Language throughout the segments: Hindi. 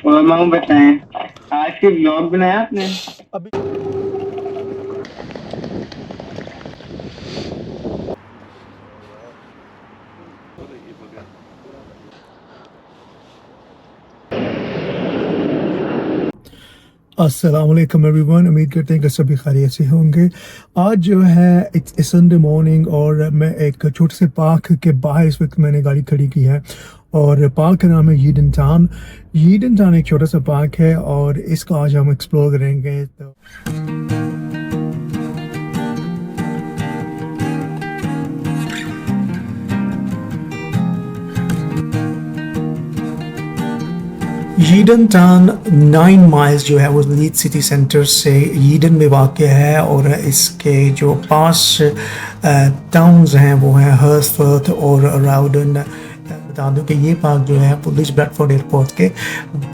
और मामू बताएं, आज के ब्लॉग बनाया आपने? अभी अस्सलामुअलैकुम एवरीवन, उम्मीद करते हैं कि सभी खैरियत से होंगे। आज जो है इट्स संडे मॉर्निंग और मैं एक छोटे से पार्क के बाहर इस वक्त मैंने गाड़ी खड़ी की है और पार्क का नाम है यीडन टाउन। यीडन टाउन एक छोटा सा पार्क है और इसको आज हम एक्सप्लोर करेंगे। तो यीडन टाउन 9 माइल्स जो है वो लीड सिटी सेंटर से यीडन में वाक़ है और इसके जो पास टाउन्स हैं वो हैं हर्सफर्थ और राउडन। बता दूं कि ये पार्क जो है पुलिस ब्रैडफोर्ड एयरपोर्ट के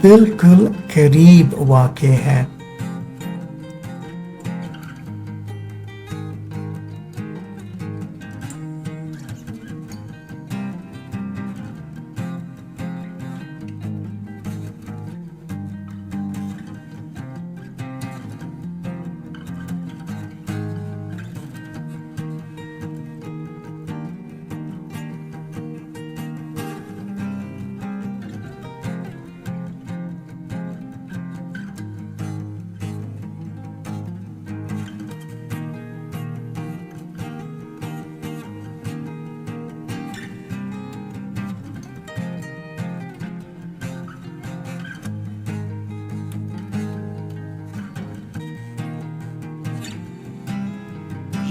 बिल्कुल करीब वाक़ है।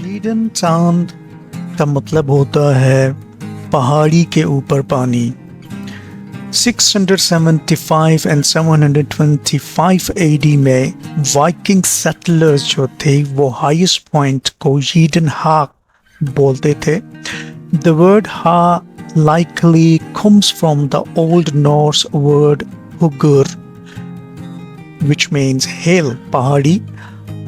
यीडन टाउन का मतलब होता है पहाड़ी के ऊपर पानी। 675 एंड 725 AD में वाइकिंग सेटलर्स जो थे वो हाईएस्ट पॉइंट को यीडन हा बोलते थे। The word ha likely comes from the Old Norse word hugur, which means hill, पहाड़ी,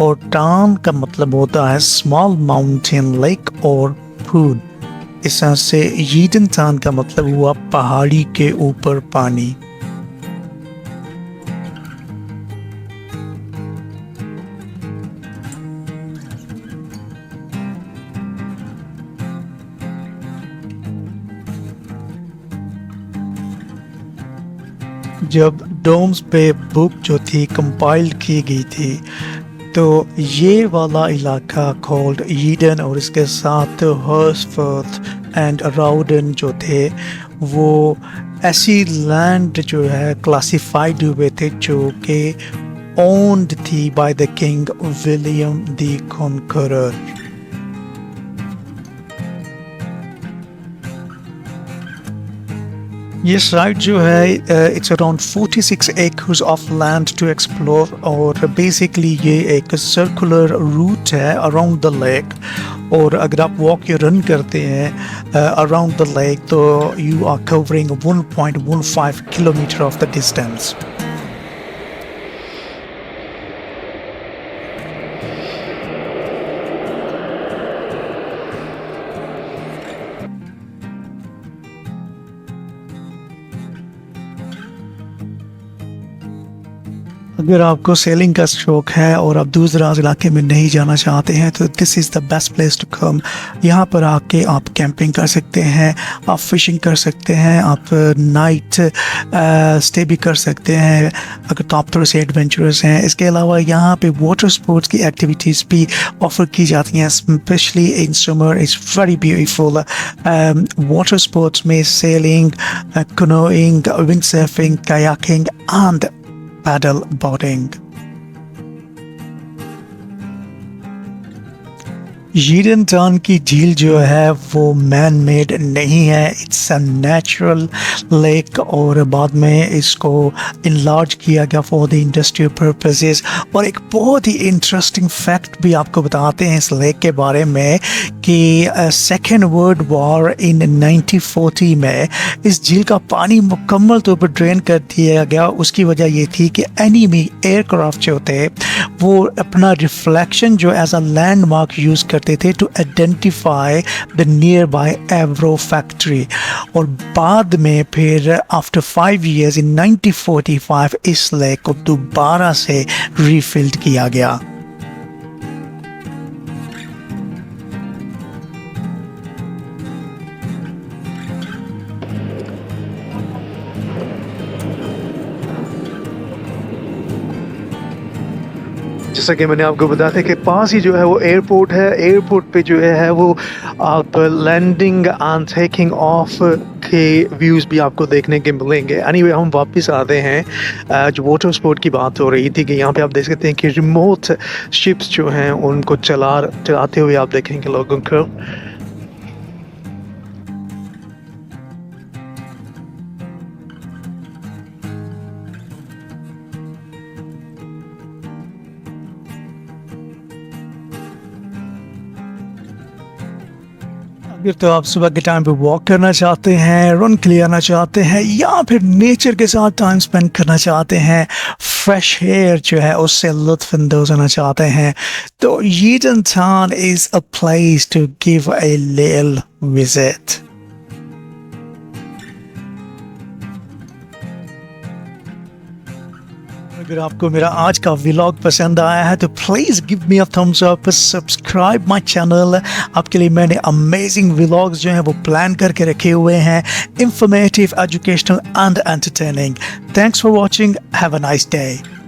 और टान का मतलब होता है स्मॉल माउंटेन लेक और पूल। इस तरह से यीडन टान का मतलब हुआ पहाड़ी के ऊपर पानी। जब डोम्स पे बुक जो थी कंपाइल्ड की गई थी तो ये वाला इलाका कॉल्ड यीडन और इसके साथ हर्सफर्थ एंड राउडन जो थे वो ऐसी लैंड जो है क्लासिफाइड हुए थे जो कि ओन्ड थी by the king William the conqueror. ये साइट जो है it's around 46 acres of land to explore और बेसिकली ये एक सर्कुलर रूट है अराउंड द लेक। और अगर आप वॉक या रन करते हैं अराउंड द लेक तो you are covering 1.15 kilometre of the distance. अगर आपको सेलिंग का शौक है और आप दूर दराज इलाके में नहीं जाना चाहते हैं तो this is the best place to come. यहाँ पर आके आप कैंपिंग कर सकते हैं, आप फिशिंग कर सकते हैं, आप नाइट स्टे भी कर सकते हैं अगर तो आप थोड़े से एडवेंचरस हैं। इसके अलावा यहाँ पे वाटर स्पोर्ट्स की एक्टिविटीज़ भी ऑफर की जाती हैं, specially in summer is very beautiful. Water sports में sailing, canoeing, windsurfing, kayaking and paddle boarding। Yeadon town की झील जो है वो मैन मेड नहीं है, इट्स अ नेचुरल लेक और बाद में इसको इनलार्ज किया गया फॉर द इंडस्ट्रियल पर्पसेस। और एक बहुत ही इंटरेस्टिंग फैक्ट भी आपको बताते हैं इस लेक के बारे में कि सेकेंड वर्ल्ड वॉर इन 1940 में इस झील का पानी मुकम्मल तौर पर ड्रेन कर दिया गया। उसकी वजह ये थी कि एनिमी एयरक्राफ्ट जो थे वो अपना रिफ्लेक्शन जो एज अ लैंडमार्क यूज़ कर करते थे to identify the nearby Avro factory. और बाद में फिर आफ्टर 5 years इन 1945 इस लेक को दोबारा से रीफिल्ड किया गया। जैसा कि मैंने आपको बताया था कि पास ही जो है वो एयरपोर्ट है। एयरपोर्ट पे जो है वो आप लैंडिंग एंड टेकिंग ऑफ के व्यूज़ भी आपको देखने के मिलेंगे। एनीवे हम वापस आते हैं। जो वाटर स्पोर्ट की बात हो रही थी कि यहाँ पे आप देख सकते हैं कि रिमोट शिप्स जो हैं उनको चलाते हुए आप देखेंगे लोगों को। अगर तो आप सुबह के टाइम पे वॉक करना चाहते हैं, रन के लिए आना चाहते हैं, या फिर नेचर के साथ टाइम स्पेंड करना चाहते हैं, फ्रेश एयर जो है उससे लुत्फ अंदोज होना चाहते हैं, तो Yeadon Tarn is a place to give a little visit। अगर आपको मेरा आज का व्लॉग पसंद आया है तो please give me a thumbs up, subscribe my channel. आपके लिए मैंने अमेजिंग व्लॉग्स जो हैं वो प्लान करके रखे हुए हैं, informative, educational and entertaining. Thanks for watching, have a nice day.